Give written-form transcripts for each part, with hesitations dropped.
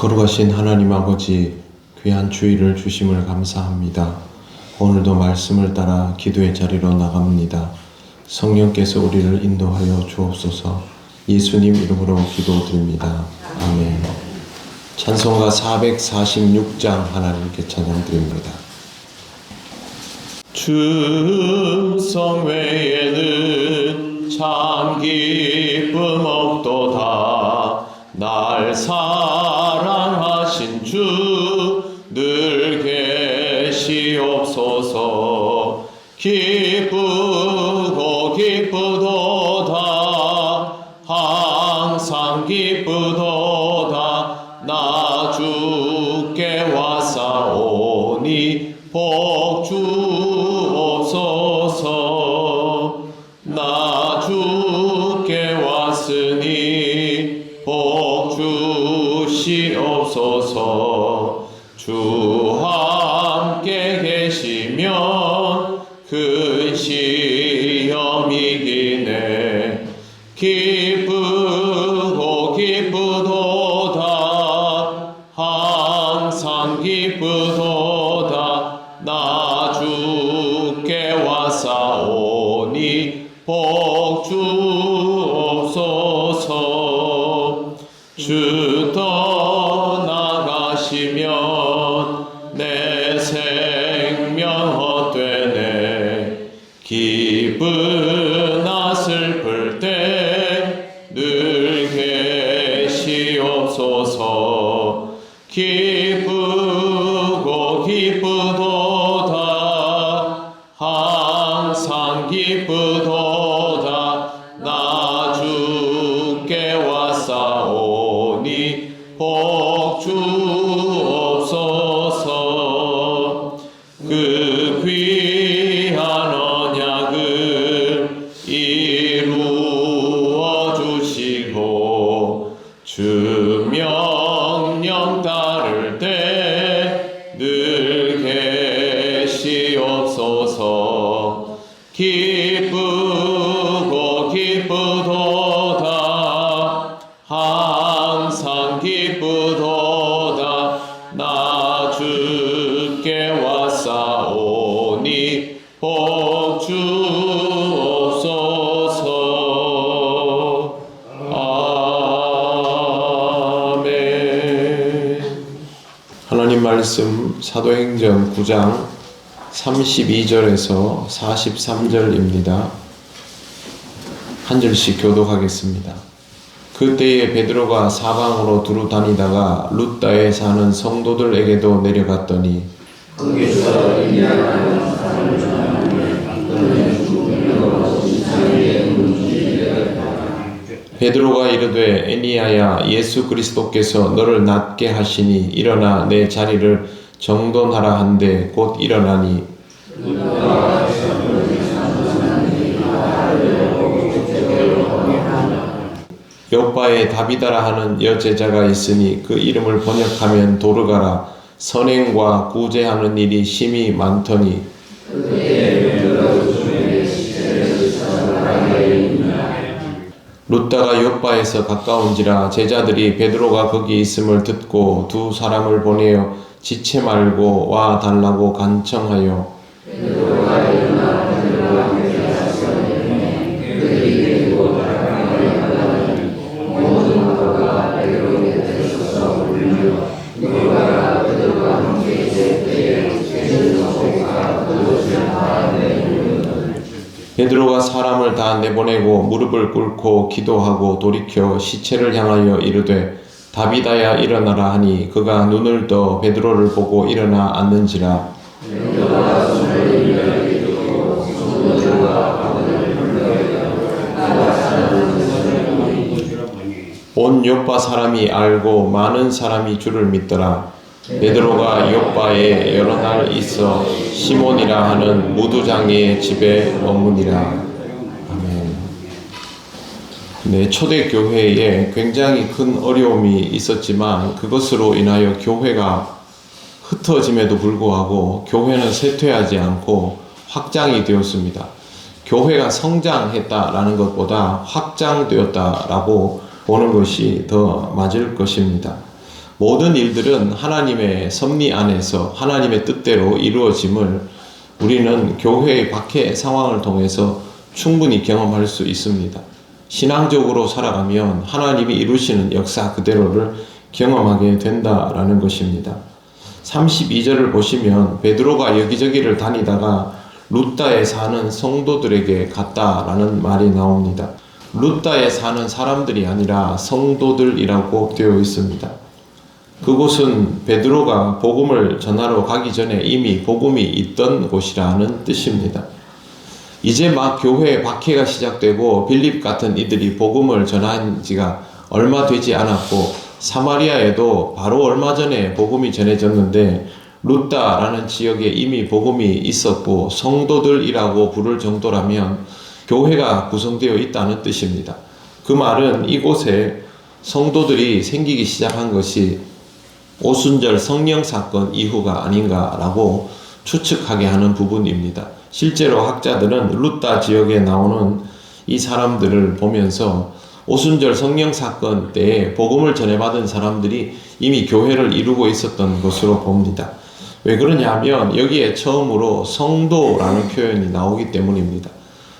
거룩하신 하나님 아버지, 귀한 주일을 주심을 감사합니다. 오늘도 말씀을 따라 기도의 자리로 나갑니다. 성령께서 우리를 인도하여 주옵소서. 예수님 이름으로 기도드립니다. 아멘. 찬송가 446장 하나님께 찬양드립니다. 주 음성 외에는 참 기쁨 없도다. 날 사랑하신 주 늘 계시옵소서. 기쁘고 기쁘도다. 항상 기쁘도다. 나 주께 왔사오니 복 주옵소서. 나 주께 왔으니 복 주시옵소서. 주 함께 계시면 큰 시험 이기네. 기쁘고 기쁘도다. 항상 기쁘도다. 나 주께 왔사오니 복 주옵소서. 주 떠나가시면 내 생명 헛되네. 기쁘나 슬플 때 늘 계시옵소서. 기쁘고 기쁘도다. 항상 기쁘도다. 나 주께 왔사오니 복 주옵소서. 그 귀한 언약을 이루어 주시고 주 명령 따를 때 늘 계시옵소서. 기쁘고 기쁘도다. 항상 기쁘도다. 나 주께 왔사오니 복 주옵소서. 아멘. 하나님 말씀 사도행전 9장 32절에서 43절입니다. 한 절씩 교독하겠습니다. 그때에 베드로가 사방으로 두루 다니다가 룻다에 사는 성도들에게도 내려갔더니 베드로가 이르되 에니야야, 예수 그리스도께서 너를 낫게 하시니 일어나 내 자리를 정돈하라 한데 곧 일어나니 욥바에 다비다라 하는 여제자가 있으니 그 이름을 번역하면 도르가라. 선행과 구제하는 일이 심히 많더니 룻다가 욥바에서 가까운지라 제자들이 베드로가 거기 있음을 듣고 두 사람을 보내어 지체 말고 와 달라고 간청하여 베드로가 사람을 다 내보내고 무릎을 꿇고 기도하고 돌이켜 시체를 향하여 이르되 다비다야 일어나라 하니 그가 눈을 떠 베드로를 보고 일어나 앉는지라. 온 욥바 사람이 알고 많은 사람이 주를 믿더라. 베드로가 욥바에 여러 날 있어 시몬이라 하는 무두장의 집에 머무니라. 아멘. 네, 초대교회에 굉장히 큰 어려움이 있었지만 그것으로 인하여 교회가 흩어짐에도 불구하고 교회는 쇠퇴하지 않고 확장이 되었습니다. 교회가 성장했다라는 것보다 확장되었다라고 보는 것이 더 맞을 것입니다. 모든 일들은 하나님의 섭리 안에서 하나님의 뜻대로 이루어짐을 우리는 교회의 박해 상황을 통해서 충분히 경험할 수 있습니다. 신앙적으로 살아가면 하나님이 이루시는 역사 그대로를 경험하게 된다라는 것입니다. 32절을 보시면 베드로가 여기저기를 다니다가 룻다에 사는 성도들에게 갔다라는 말이 나옵니다. 룻다에 사는 사람들이 아니라 성도들이라고 되어 있습니다. 그곳은 베드로가 복음을 전하러 가기 전에 이미 복음이 있던 곳이라는 뜻입니다. 이제 막 교회에 박해가 시작되고 빌립 같은 이들이 복음을 전한 지가 얼마 되지 않았고 사마리아에도 바로 얼마 전에 복음이 전해졌는데 룻다라는 지역에 이미 복음이 있었고 성도들이라고 부를 정도라면 교회가 구성되어 있다는 뜻입니다. 그 말은 이곳에 성도들이 생기기 시작한 것이 오순절 성령 사건 이후가 아닌가라고 추측하게 하는 부분입니다. 실제로 학자들은 룻다 지역에 나오는 이 사람들을 보면서 오순절 성령 사건 때에 복음을 전해받은 사람들이 이미 교회를 이루고 있었던 것으로 봅니다. 왜 그러냐면 여기에 처음으로 성도라는 표현이 나오기 때문입니다.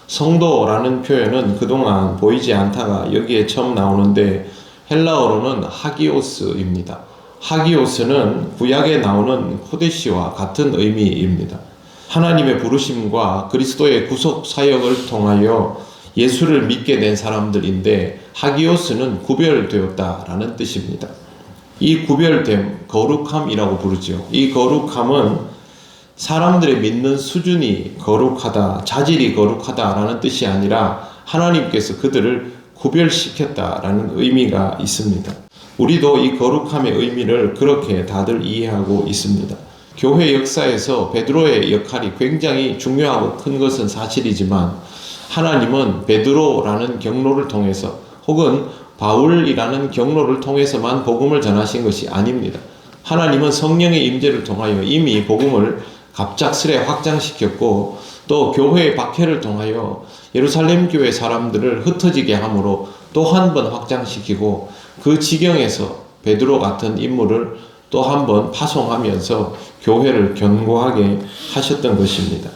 성도라는 표현은 그동안 보이지 않다가 여기에 처음 나오는데 헬라어로는 하기오스입니다. 하기오스는 구약에 나오는 코데시와 같은 의미입니다. 하나님의 부르심과 그리스도의 구속 사역을 통하여 예수를 믿게 된 사람들인데 하기오스는 구별되었다라는 뜻입니다. 이 구별됨, 거룩함이라고 부르죠. 이 거룩함은 사람들의 믿는 수준이 거룩하다, 자질이 거룩하다라는 뜻이 아니라 하나님께서 그들을 구별시켰다라는 의미가 있습니다. 우리도 이 거룩함의 의미를 그렇게 다들 이해하고 있습니다. 교회 역사에서 베드로의 역할이 굉장히 중요하고 큰 것은 사실이지만 하나님은 베드로라는 경로를 통해서 혹은 바울이라는 경로를 통해서만 복음을 전하신 것이 아닙니다. 하나님은 성령의 임재를 통하여 이미 복음을 갑작스레 확장시켰고 또 교회의 박해를 통하여 예루살렘 교회 사람들을 흩어지게 함으로 또 한 번 확장시키고 그 지경에서 베드로 같은 인물을 또 한 번 파송하면서 교회를 견고하게 하셨던 것입니다.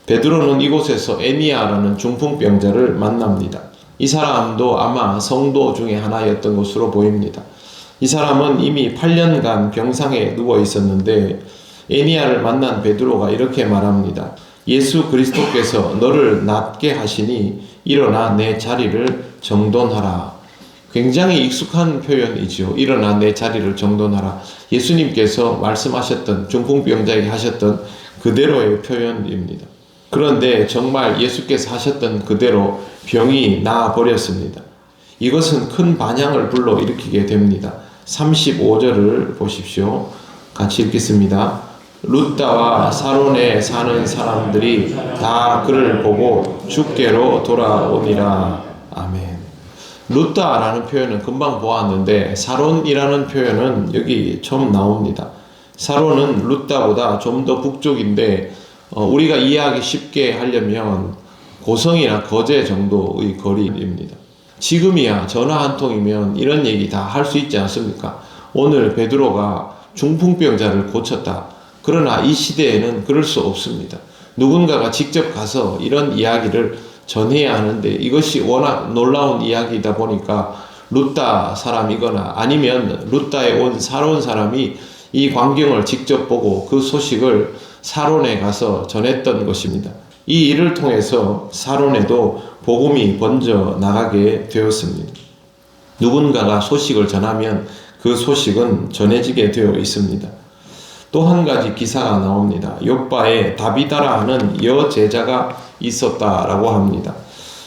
베드로는 이곳에서 에니아라는 중풍병자를 만납니다. 이 사람도 아마 성도 중에 하나였던 것으로 보입니다. 이 사람은 이미 8년간 병상에 누워 있었는데 에니아를 만난 베드로가 이렇게 말합니다. 예수 그리스도께서 너를 낫게 하시니 일어나 내 자리를 정돈하라. 굉장히 익숙한 표현이죠. 일어나 내 자리를 정돈하라. 예수님께서 말씀하셨던 중풍병자에게 하셨던 그대로의 표현입니다. 그런데 정말 예수께서 하셨던 그대로 병이 나아버렸습니다. 이것은 큰 반향을 불러일으키게 됩니다. 35절을 보십시오. 같이 읽겠습니다. 룻다와 사론에 사는 사람들이 다 그를 보고 주께로 돌아오니라. 아멘. 룻다라는 표현은 금방 보았는데 사론이라는 표현은 여기 처음 나옵니다. 사론은 룻다보다 좀 더 북쪽인데 우리가 이해하기 쉽게 하려면 고성이나 거제 정도의 거리입니다. 지금이야 전화 한 통이면 이런 얘기 다 할 수 있지 않습니까? 오늘 베드로가 중풍병자를 고쳤다. 그러나 이 시대에는 그럴 수 없습니다. 누군가가 직접 가서 이런 이야기를 전해야 하는데 이것이 워낙 놀라운 이야기이다 보니까 룻다 사람이거나 아니면 룻다에 온 사론 사람이 이 광경을 직접 보고 그 소식을 사론에 가서 전했던 것입니다. 이 일을 통해서 사론에도 복음이 번져 나가게 되었습니다. 누군가가 소식을 전하면 그 소식은 전해지게 되어 있습니다. 또 한 가지 기사가 나옵니다. 욥바에 다비다라 하는 여제자가 있었다라고 합니다.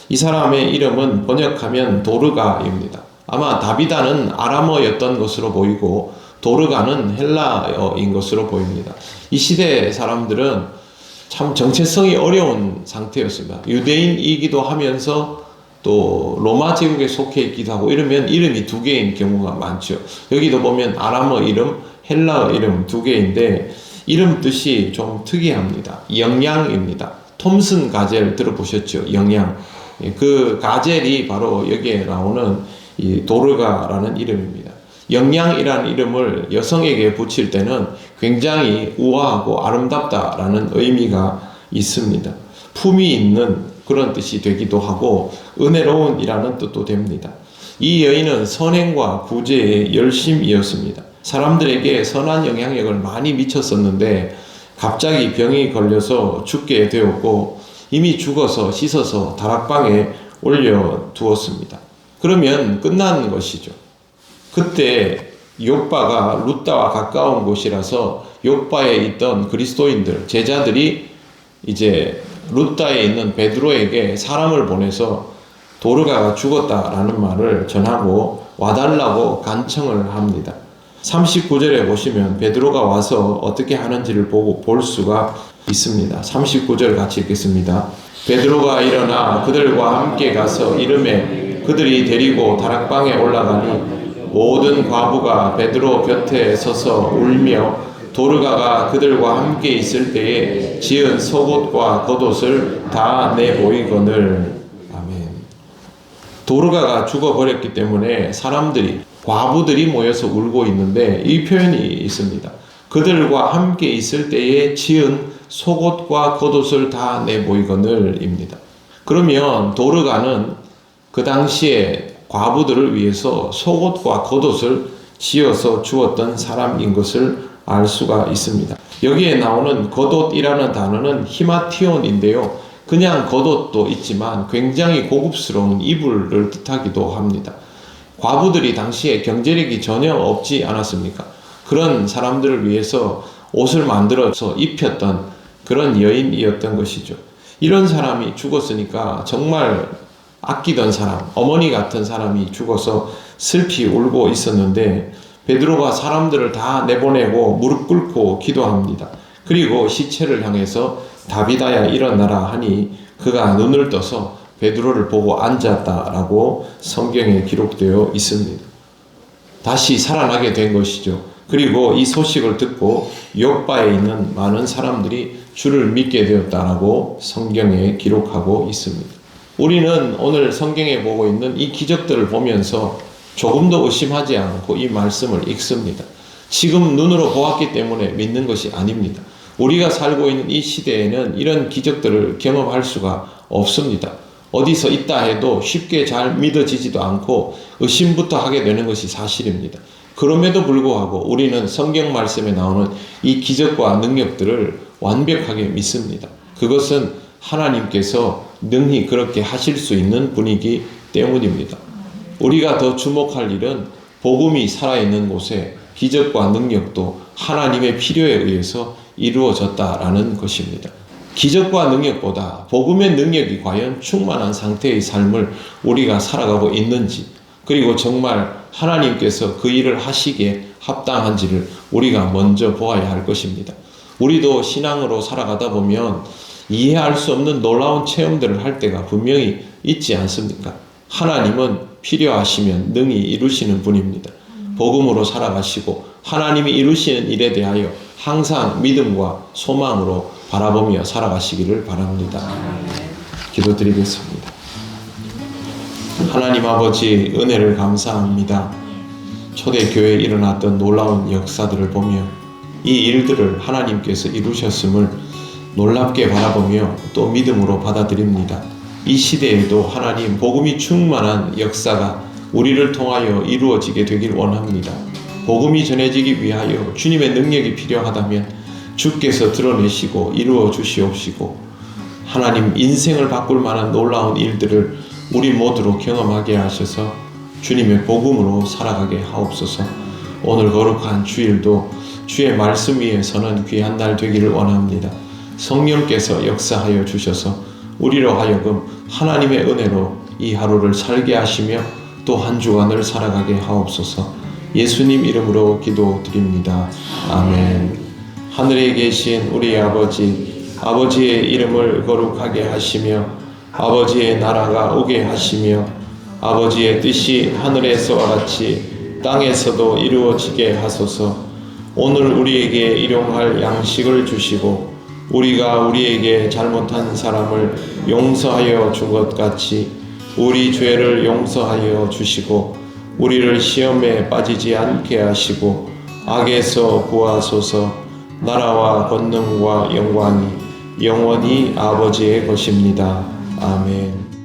이 사람의 이름은 번역하면 도르가입니다. 아마 다비다는 아람어였던 것으로 보이고 도르가는 헬라어인 것으로 보입니다. 이 시대 사람들은 참 정체성이 어려운 상태였습니다. 유대인이기도 하면서 또 로마 제국에 속해 있기도 하고 이러면 이름이 두 개인 경우가 많죠. 여기도 보면 아람어 이름, 헬라어 이름 두 개인데 이름 뜻이 좀 특이합니다. 영양입니다. 톰슨 가젤 들어보셨죠? 영양. 그 가젤이 바로 여기에 나오는 이 도르가라는 이름입니다. 영양이라는 이름을 여성에게 붙일 때는 굉장히 우아하고 아름답다라는 의미가 있습니다. 품이 있는 그런 뜻이 되기도 하고 은혜로운이라는 뜻도 됩니다. 이 여인은 선행과 구제의 열심이었습니다. 사람들에게 선한 영향력을 많이 미쳤었는데 갑자기 병이 걸려서 죽게 되었고 이미 죽어서 씻어서 다락방에 올려두었습니다. 그러면 끝난 것이죠. 그때 욥바가 룻다와 가까운 곳이라서 욥바에 있던 그리스도인들, 제자들이 이제 룻다에 있는 베드로에게 사람을 보내서 도르가가 죽었다라는 말을 전하고 와달라고 간청을 합니다. 39절에 보시면 베드로가 와서 어떻게 하는지를 보고 볼 수가 있습니다. 39절 같이 읽겠습니다. 베드로가 일어나 그들과 함께 가서 이르매 그들이 데리고 다락방에 올라가니 모든 과부가 베드로 곁에 서서 울며 도르가가 그들과 함께 있을 때에 지은 속옷과 겉옷을 다 내보이거늘. 아멘. 도르가가 죽어버렸기 때문에 사람들이, 과부들이 모여서 울고 있는데 이 표현이 있습니다. 그들과 함께 있을 때에 지은 속옷과 겉옷을 다 내보이거늘입니다. 그러면 도르가는 그 당시에 과부들을 위해서 속옷과 겉옷을 지어서 주었던 사람인 것을 알 수가 있습니다. 여기에 나오는 겉옷이라는 단어는 히마티온인데요. 그냥 겉옷도 있지만 굉장히 고급스러운 이불을 뜻하기도 합니다. 과부들이 당시에 경제력이 전혀 없지 않았습니까? 그런 사람들을 위해서 옷을 만들어서 입혔던 그런 여인이었던 것이죠. 이런 사람이 죽었으니까 정말 아끼던 사람, 어머니 같은 사람이 죽어서 슬피 울고 있었는데 베드로가 사람들을 다 내보내고 무릎 꿇고 기도합니다. 그리고 시체를 향해서 다비다야 일어나라 하니 그가 눈을 떠서 베드로를 보고 앉았다라고 성경에 기록되어 있습니다. 다시 살아나게 된 것이죠. 그리고 이 소식을 듣고 욥바에 있는 많은 사람들이 주를 믿게 되었다라고 성경에 기록하고 있습니다. 우리는 오늘 성경에 보고 있는 이 기적들을 보면서 조금도 의심하지 않고 이 말씀을 읽습니다. 지금 눈으로 보았기 때문에 믿는 것이 아닙니다. 우리가 살고 있는 이 시대에는 이런 기적들을 경험할 수가 없습니다. 어디서 있다 해도 쉽게 잘 믿어지지도 않고 의심부터 하게 되는 것이 사실입니다. 그럼에도 불구하고 우리는 성경 말씀에 나오는 이 기적과 능력들을 완벽하게 믿습니다. 그것은 하나님께서 능히 그렇게 하실 수 있는 분이기 때문입니다. 우리가 더 주목할 일은 복음이 살아있는 곳에 기적과 능력도 하나님의 필요에 의해서 이루어졌다라는 것입니다. 기적과 능력보다 복음의 능력이 과연 충만한 상태의 삶을 우리가 살아가고 있는지, 그리고 정말 하나님께서 그 일을 하시기에 합당한지를 우리가 먼저 보아야 할 것입니다. 우리도 신앙으로 살아가다 보면 이해할 수 없는 놀라운 체험들을 할 때가 분명히 있지 않습니까? 하나님은 필요하시면 능히 이루시는 분입니다. 복음으로 살아가시고 하나님이 이루시는 일에 대하여 항상 믿음과 소망으로 바라보며 살아가시기를 바랍니다. 기도드리겠습니다. 하나님 아버지, 은혜를 감사합니다. 초대교회에 일어났던 놀라운 역사들을 보며 이 일들을 하나님께서 이루셨음을 놀랍게 바라보며 또 믿음으로 받아들입니다. 이 시대에도 하나님 복음이 충만한 역사가 우리를 통하여 이루어지게 되길 원합니다. 복음이 전해지기 위하여 주님의 능력이 필요하다면 주께서 드러내시고 이루어 주시옵시고, 하나님 인생을 바꿀 만한 놀라운 일들을 우리 모두로 경험하게 하셔서 주님의 복음으로 살아가게 하옵소서. 오늘 거룩한 주일도 주의 말씀 위에 서는 귀한 날 되기를 원합니다. 성령께서 역사하여 주셔서 우리로 하여금 하나님의 은혜로 이 하루를 살게 하시며 또 한 주간을 살아가게 하옵소서. 예수님 이름으로 기도드립니다. 아멘. 하늘에 계신 우리 아버지, 아버지의 이름을 거룩하게 하시며 아버지의 나라가 오게 하시며 아버지의 뜻이 하늘에서와 같이 땅에서도 이루어지게 하소서. 오늘 우리에게 일용할 양식을 주시고 우리가 우리에게 잘못한 사람을 용서하여 준 것 같이 우리 죄를 용서하여 주시고 우리를 시험에 빠지지 않게 하시고 악에서 구하소서. 나라와 권능과 영광이 영원히 아버지의 것입니다. 아멘.